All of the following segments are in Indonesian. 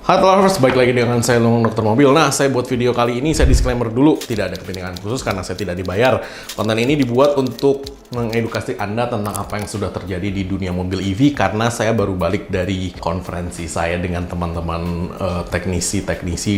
Hai Lovers, balik lagi dengan saya Long Dokter Mobil. Nah, saya buat video kali ini, saya disclaimer dulu, tidak ada kepentingan khusus karena saya tidak dibayar. Konten ini dibuat untuk mengedukasi Anda tentang apa yang sudah terjadi di dunia mobil EV karena saya baru balik dari konferensi saya dengan teman-teman teknisi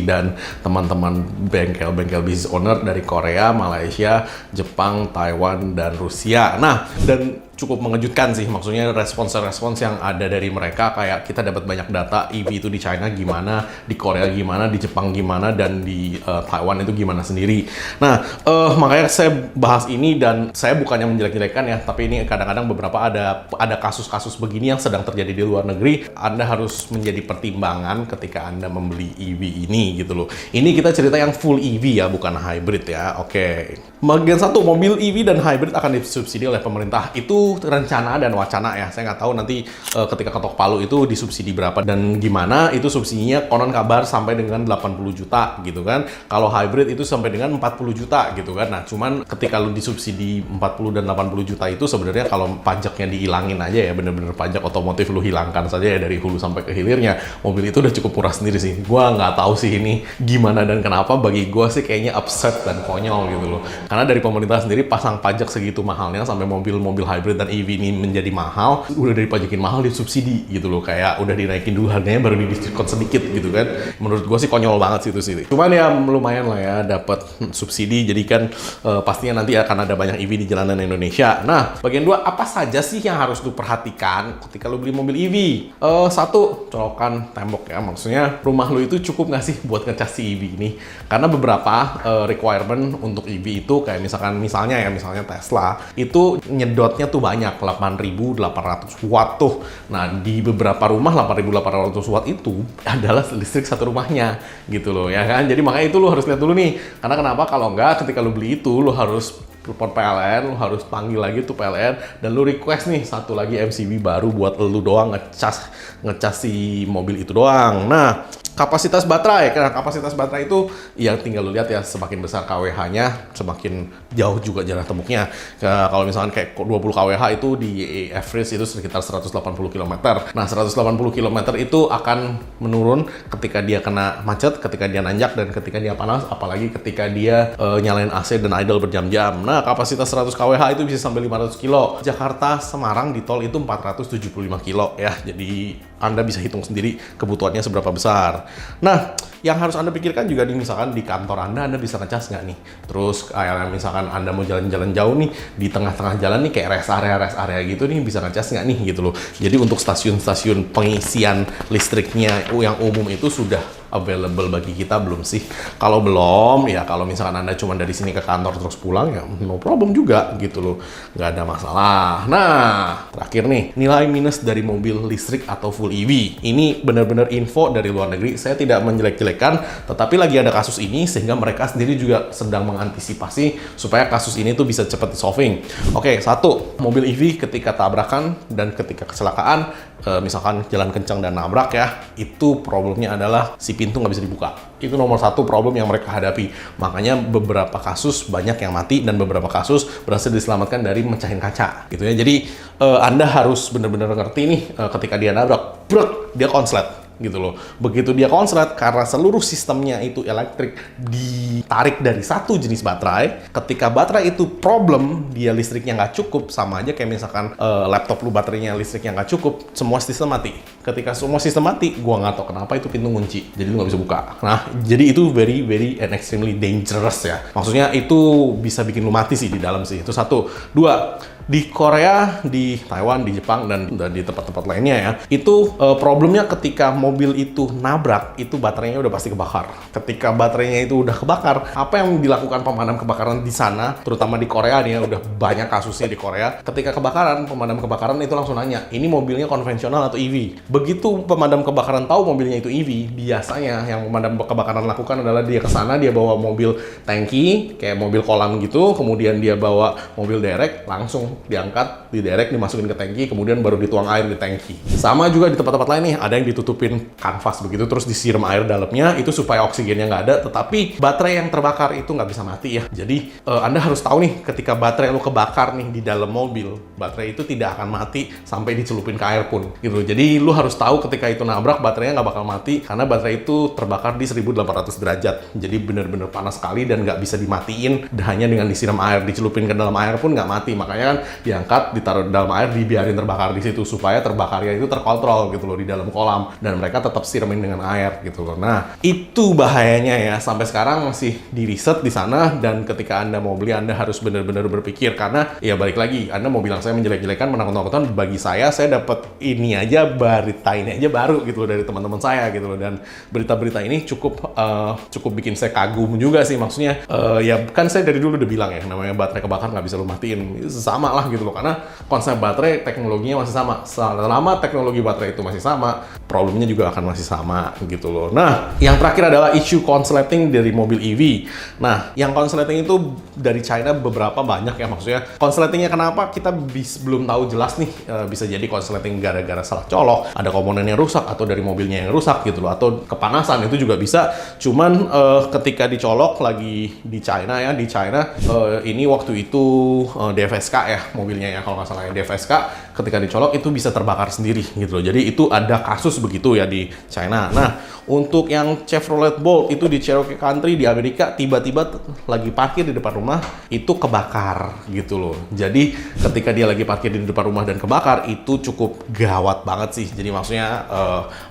dan teman-teman bengkel-bengkel business owner dari Korea, Malaysia, Jepang, Taiwan, dan Rusia. Nah, dan cukup mengejutkan sih, maksudnya respons yang ada dari mereka, kayak kita dapat banyak data EV itu di China gimana, di Korea gimana, di Jepang gimana, dan di Taiwan itu gimana sendiri. Nah, makanya saya bahas ini, dan saya bukannya menjelek-jelekan ya, tapi ini kadang-kadang beberapa ada kasus-kasus begini yang sedang terjadi di luar negeri. Anda harus menjadi pertimbangan ketika Anda membeli EV ini gitu loh. Ini kita cerita yang full EV ya, bukan hybrid ya. Oke. Bagian satu, mobil EV dan hybrid akan disubsidi oleh pemerintah. Itu rencana dan wacana ya. Saya nggak tahu nanti ketika ketok palu itu disubsidi berapa dan gimana. Itu subsidinya konon kabar sampai dengan 80 juta gitu kan. Kalau hybrid itu sampai dengan 40 juta gitu kan. Nah, cuman ketika lu disubsidi 40 dan 80 juta itu sebenarnya kalau pajaknya dihilangin aja ya, bener-bener pajak otomotif lu hilangkan saja ya dari hulu sampai ke hilirnya, mobil itu udah cukup murah sendiri sih. Gua nggak tahu sih ini gimana dan kenapa. Bagi gua sih kayaknya upset dan konyol gitu loh. Karena dari pemerintah sendiri pasang pajak segitu mahalnya sampai mobil-mobil hybrid dan EV ini menjadi mahal, udah dipajakin mahal disubsidi gitu loh, kayak udah dinaikin dulu harganya baru didiskon sedikit gitu kan. Menurut gue sih konyol banget sih itu sih. Cuman ya lumayan lah ya dapat subsidi, jadi kan pastinya nanti akan ada banyak EV di jalanan Indonesia. Nah, bagian dua, apa saja sih yang harus lu perhatikan ketika lu beli mobil EV? Satu, colokan tembok ya, maksudnya rumah lu itu cukup nggak sih buat ngecas si EV ini? Karena beberapa requirement untuk EV itu kayak misalnya Tesla itu nyedotnya tuh banyak, 8.800 watt tuh. Nah, di beberapa rumah 8.800 watt itu adalah listrik satu rumahnya gitu loh ya kan. Jadi makanya itu lu harus lihat dulu nih. Karena kenapa? Kalau enggak, ketika lu beli itu lu harus telepon PLN, lu harus panggil lagi tuh PLN, dan lu request nih satu lagi MCB baru buat lu doang ngecas si mobil itu doang. Nah, kapasitas baterai, karena kapasitas baterai itu yang tinggal lu lihat ya, semakin besar kWh-nya, semakin jauh juga jarak temuknya. Kalau misalkan kayak 20 kWh itu di average itu sekitar 180 km. Nah, 180 km itu akan menurun ketika dia kena macet, ketika dia nanjak, dan ketika dia panas, apalagi ketika dia nyalain AC dan idle berjam-jam. Nah, kapasitas 100 kWh itu bisa sampai 500 kilo. Jakarta Semarang di tol itu 475 kilo ya. Jadi Anda bisa hitung sendiri kebutuhannya seberapa besar. Nah, yang harus Anda pikirkan juga nih, misalkan di kantor Anda bisa ngecas nggak nih? Terus kayak misalkan Anda mau jalan-jalan jauh nih, di tengah-tengah jalan nih kayak rest area gitu nih, bisa ngecas nggak nih gitu loh. Jadi untuk stasiun-stasiun pengisian listriknya yang umum itu sudah available bagi kita belum sih? Kalau belum, ya kalau misalkan Anda cuma dari sini ke kantor terus pulang, ya no problem juga gitu loh. Nggak ada masalah. Nah, terakhir nih, nilai minus dari mobil listrik atau full EV. Ini benar-benar info dari luar negeri. Saya tidak menjelek-jelekan, tetapi lagi ada kasus ini sehingga mereka sendiri juga sedang mengantisipasi supaya kasus ini tuh bisa cepat di-solving. Oke, satu, mobil EV ketika tabrakan dan ketika kecelakaan, misalkan jalan kencang dan nabrak ya, itu problemnya adalah si pintu nggak bisa dibuka. Itu nomor satu problem yang mereka hadapi. Makanya beberapa kasus banyak yang mati dan beberapa kasus berhasil diselamatkan dari mecahin kaca gitu ya. Jadi Anda harus benar-benar ngerti nih, ketika dia nabrak, dia konslet gitu loh. Begitu dia konslet, karena seluruh sistemnya itu elektrik ditarik dari satu jenis baterai, ketika baterai itu problem, dia listriknya nggak cukup, sama aja kayak misalkan laptop lu baterainya listriknya nggak cukup, semua sistem mati. Ketika semua sistem mati, gua nggak tahu kenapa itu pintu kunci, jadi lu nggak bisa buka. Nah, jadi itu very and extremely dangerous ya. Maksudnya itu bisa bikin lu mati sih di dalam sih. Itu satu. Dua, di Korea, di Taiwan, di Jepang, dan di tempat-tempat lainnya ya, itu problemnya ketika mobil itu nabrak, itu baterainya udah pasti kebakar. Ketika baterainya itu udah kebakar, apa yang dilakukan pemadam kebakaran di sana, terutama di Korea nih ya, udah banyak kasusnya di Korea. Ketika kebakaran, pemadam kebakaran itu langsung nanya, ini mobilnya konvensional atau EV? Begitu pemadam kebakaran tahu mobilnya itu EV, biasanya yang pemadam kebakaran lakukan adalah dia ke sana, dia bawa mobil tangki, kayak mobil kolam gitu, kemudian dia bawa mobil derek, langsung langsung diangkat, diderek, dimasukin ke tangki, kemudian baru dituang air di tangki. Sama juga di tempat-tempat lain nih, ada yang ditutupin kanvas begitu, terus disiram air dalamnya, itu supaya oksigennya nggak ada, tetapi baterai yang terbakar itu nggak bisa mati ya. Jadi Anda harus tahu nih, ketika baterai lu kebakar nih di dalam mobil, baterai itu tidak akan mati sampai dicelupin ke air pun gitu. Jadi lu harus tahu ketika itu nabrak, baterainya nggak bakal mati karena baterai itu terbakar di 1800 derajat. Jadi bener-bener panas sekali dan nggak bisa dimatiin hanya dengan disiram air, dicelupin ke dalam air pun nggak mati. Makanya kan diangkat, ditaruh di dalam air, dibiarin terbakar di situ supaya terbakarnya itu terkontrol gitu loh di dalam kolam, dan mereka tetap siramin dengan air gitu loh. Nah, itu bahayanya ya, sampai sekarang masih di riset di sana, dan ketika Anda mau beli, Anda harus benar-benar berpikir, karena ya balik lagi, Anda mau bilang saya menjelek-jelekan, menakut-nakutan, bagi saya dapat ini aja, berita ini aja baru gitu loh dari teman-teman saya gitu loh, dan berita-berita ini cukup bikin saya kagum juga sih. Maksudnya ya kan saya dari dulu udah bilang ya, namanya baterai kebakar nggak bisa lu matiin, sama lah gitu loh, karena konsep baterai teknologinya masih sama. Selama teknologi baterai itu masih sama, problemnya juga akan masih sama gitu loh. Nah, yang terakhir adalah isu konsleting dari mobil EV. Nah, yang konsleting itu dari China beberapa banyak ya, maksudnya konsletingnya kenapa kita belum tahu jelas nih. Bisa jadi konsleting gara-gara salah colok, ada komponen yang rusak, atau dari mobilnya yang rusak gitu loh, atau kepanasan, itu juga bisa. Cuman ketika dicolok lagi di China ya, ini waktu itu DFSK ya mobilnya ya, kalau nggak salah ya, DFSK ketika dicolok itu bisa terbakar sendiri gitu loh. Jadi itu ada kasus begitu ya di China. Nah, untuk yang Chevrolet Bolt itu di Cherokee Country di Amerika, tiba-tiba lagi parkir di depan rumah itu kebakar gitu loh. Jadi ketika dia lagi parkir di depan rumah dan kebakar, itu cukup gawat banget sih. Jadi maksudnya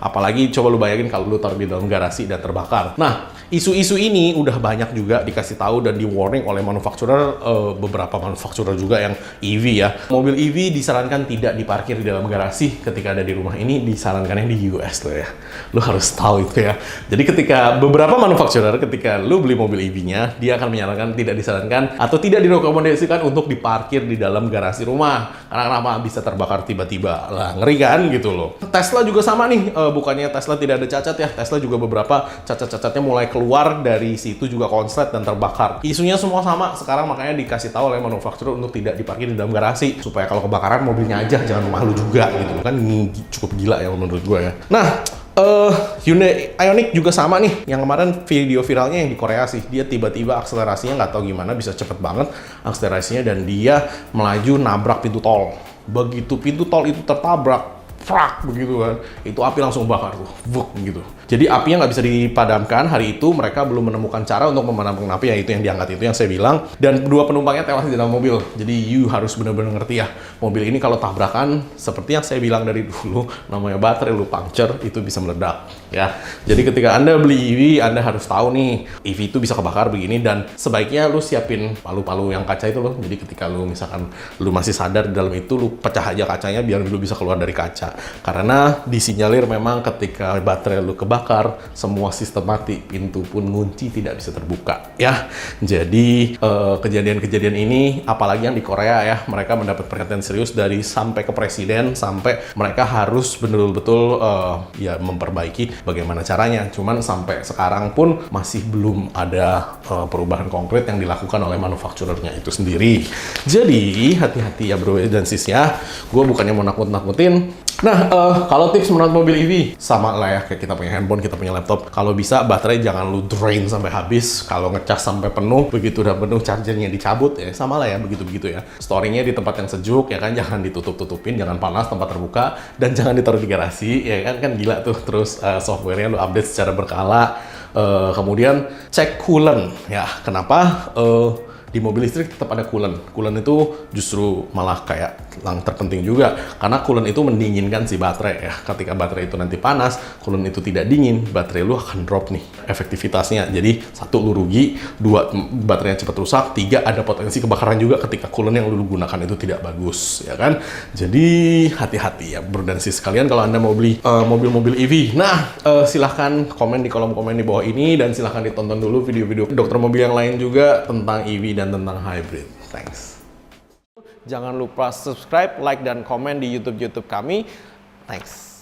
apalagi coba lu bayangin kalau lu taruh di dalam garasi dan terbakar. Nah, isu-isu ini udah banyak juga dikasih tahu dan di warning oleh manufakturer, beberapa manufakturer juga yang EV ya. Mobil EV disarankan tidak diparkir di dalam garasi ketika ada di rumah. Ini disarankannya di US loh ya. Lu harus tahu itu ya. Jadi ketika beberapa manufakturer, ketika lu beli mobil EV-nya, dia akan menyarankan tidak disarankan atau tidak direkomendasikan untuk diparkir di dalam garasi rumah. Karena kenapa? Bisa terbakar tiba-tiba. Lah, ngeri kan gitu loh. Tesla juga sama nih. Bukannya Tesla tidak ada cacat ya. Tesla juga beberapa cacat-cacatnya mulai keluar dari situ juga konslet dan terbakar. Isunya semua sama sekarang, makanya dikasih tahu oleh manufakturer untuk tidak diparkir di dalam garasi supaya kalau kebakaran mobilnya aja, jangan rumah lu juga gitu kan. Cukup gila ya menurut gue ya. Nah, Hyundai Ioniq juga sama nih. Yang kemarin video viralnya yang di Korea sih, dia tiba-tiba akselerasinya nggak tahu gimana bisa cepet banget akselerasinya, dan dia melaju nabrak pintu tol. Begitu pintu tol itu tertabrak, frak begitu kan, itu api langsung bakar tuh, vuk gitu. Jadi apinya nggak bisa dipadamkan. Hari itu mereka belum menemukan cara untuk memadamkan api, yaitu yang diangkat itu yang saya bilang. Dan kedua penumpangnya tewas di dalam mobil. Jadi you harus benar-benar ngerti ya, mobil ini kalau tabrakan, seperti yang saya bilang dari dulu, namanya baterai lu puncture, itu bisa meledak ya. Jadi ketika Anda beli EV, Anda harus tahu nih, EV itu bisa kebakar begini, dan sebaiknya lu siapin palu-palu yang kaca itu loh. Jadi ketika lu misalkan lu masih sadar di dalam itu, lu pecah aja kacanya biar lu bisa keluar dari kaca. Karena disinyalir memang ketika baterai lu kebakar, semua sistem mati, pintu pun ngunci tidak bisa terbuka ya. Jadi kejadian-kejadian ini, apalagi yang di Korea ya, mereka mendapat perhatian serius dari sampai ke presiden, sampai mereka harus betul-betul ya memperbaiki bagaimana caranya. Cuman sampai sekarang pun masih belum ada perubahan konkret yang dilakukan oleh manufakturernya itu sendiri. Jadi hati-hati ya bro dan sis ya. Gue bukannya mau nakut-nakutin. Nah, kalau tips merawat mobil EV, sama lah ya kayak kita punya handphone, kita punya laptop. Kalau bisa baterai jangan lu drain sampai habis. Kalau ngecas sampai penuh, begitu udah penuh chargernya dicabut ya, sama lah ya begitu-begitu ya. Storingnya di tempat yang sejuk ya kan, jangan ditutup-tutupin, jangan panas, tempat terbuka, dan jangan ditaruh di garasi ya kan gila tuh. Terus softwarenya lu update secara berkala. Kemudian cek coolant ya. Kenapa? Di mobil listrik tetap ada coolant. Coolant itu justru malah kayak yang terpenting juga, karena coolant itu mendinginkan si baterai ya. Ketika baterai itu nanti panas, coolant itu tidak dingin, baterai lu akan drop nih efektivitasnya. Jadi satu, lu rugi, dua, baterainya cepat rusak, tiga, ada potensi kebakaran juga ketika coolant yang lu gunakan itu tidak bagus ya kan. Jadi hati-hati ya bro dan sis sekalian kalau Anda mau beli mobil-mobil EV. Nah, silahkan komen di kolom komen di bawah ini, dan silahkan ditonton dulu video-video dokter mobil yang lain juga tentang EV dan tentang hybrid. Thanks. Jangan lupa subscribe, like, dan komen di YouTube kami. Thanks.